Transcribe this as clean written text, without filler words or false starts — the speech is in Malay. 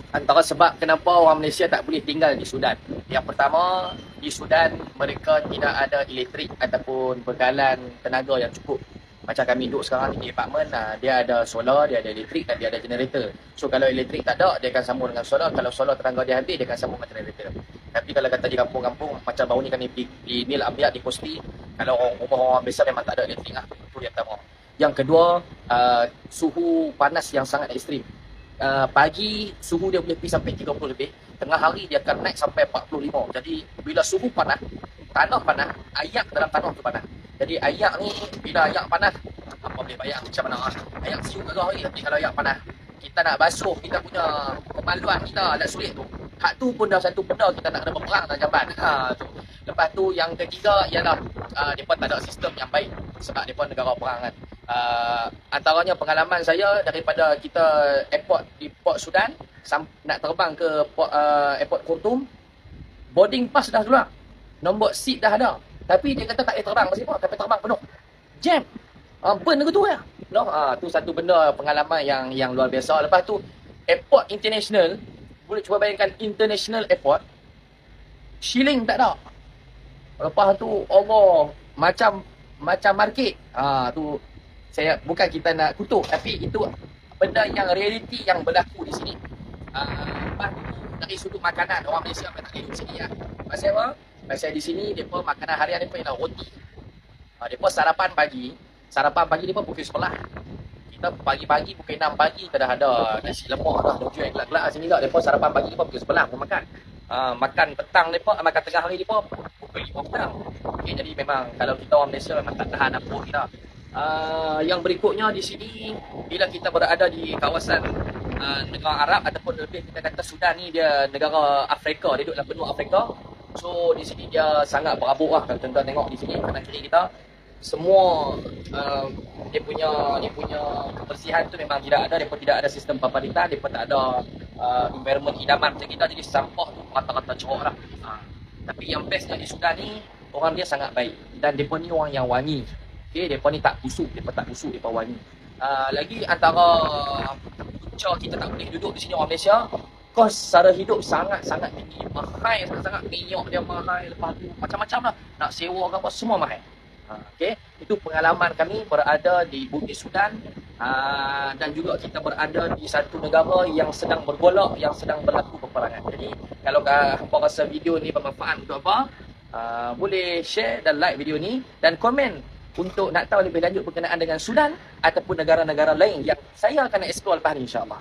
Antara sebab kenapa orang Malaysia tak boleh tinggal di Sudan. Yang pertama, di Sudan mereka tidak ada elektrik ataupun bekalan tenaga yang cukup. Macam kami duduk sekarang di apartmen, dia ada solar, dia ada elektrik dan dia ada generator. So kalau elektrik tak ada, dia akan sambung dengan solar. Kalau solar tenaga dia habis, dia akan sambung dengan generator. Tapi kalau kata di kampung-kampung, macam baru ni kami di Nil Ambiak di Kosti, kalau rumah orang biasa memang tak ada elektrik lah. Itu yang pertama. Yang kedua, suhu panas yang sangat ekstrim. Pagi suhu dia boleh pergi sampai 30 lebih, tengah hari dia akan naik sampai 45. Jadi bila suhu panas, tanah panas, ayak dalam tanah tu panas. Jadi ayak ni bila ayak panas, apa boleh bayang macam mana ayak siuk kat hari. Tapi kalau ayak panas, kita nak basuh kita punya kemaluan kita agak sulit tu. Hak tu pun dah satu benda kita nak kena berperang dalam jamban. Tu. Lepas tu yang ketiga ialah depa tak ada sistem yang baik sebab depa negara perang kan. Antaranya pengalaman saya daripada kita airport di Port Sudan nak terbang ke airport Khartoum, boarding pass dah keluar, nombor seat dah ada, tapi dia kata tak boleh terbang pasal apa? Kapal terbang penuh, jam, burn ke tu ya. No, tu satu benda pengalaman yang luar biasa. Lepas tu airport international, boleh cuba bayangkan international airport, shilling tak ada. Lepas tu Allah macam market. Tu saya bukan kita nak kutuk, tapi itu benda yang realiti yang berlaku di sini. Lepas tu dari sudut makanan, orang Malaysia memang tak hidup sini lah. Pasal apa? Pasal di sini depa makanan harian depa ialah roti. Depa sarapan pagi depa pukul 11. Kita pagi-pagi pukul 6 pagi kita dah ada nasi lemak dah jual gelak-gelak sini dah. Depa sarapan pagi depa pukul 11 pun makan. Makan petang depa, makan tengah hari depa pukul 5 petang. Okay, jadi memang kalau kita orang Malaysia memang tak tahan apa kita. Yang berikutnya di sini, bila kita berada di kawasan negara Arab ataupun lebih kita kata Sudan ni, dia negara Afrika, dia duduk dalam benua Afrika. So di sini dia sangat berabuk lah. Kalau tuan-tuan tengok di sini kanan kiri kita, semua dia punya kebersihan tu memang tidak ada. Mereka tidak ada sistem paparitan, mereka tak ada environment idaman macam kita. Jadi sampah tu rata-rata cerok lah. Tapi yang bestnya di Sudan ni, orang dia sangat baik dan mereka ni orang yang wangi. Okay, mereka ni tak busuk, mereka wangi. Lagi antara punca kita tak boleh duduk di sini orang Malaysia, kos sara hidup sangat-sangat tinggi, mahal sangat-sangat, minyak dia mahal, lepas tu macam-macam lah, nak sewa ke apa semua mahal. Okay, itu pengalaman kami berada di bumi Sudan, dan juga kita berada di satu negara yang sedang bergolak, yang sedang berlaku peperangan. Jadi kalau hampa rasa video ni bermanfaat untuk apa, boleh share dan like video ni dan komen untuk nak tahu lebih lanjut berkenaan dengan Sudan ataupun negara-negara lain yang saya akan explore lepas ni, insyaAllah.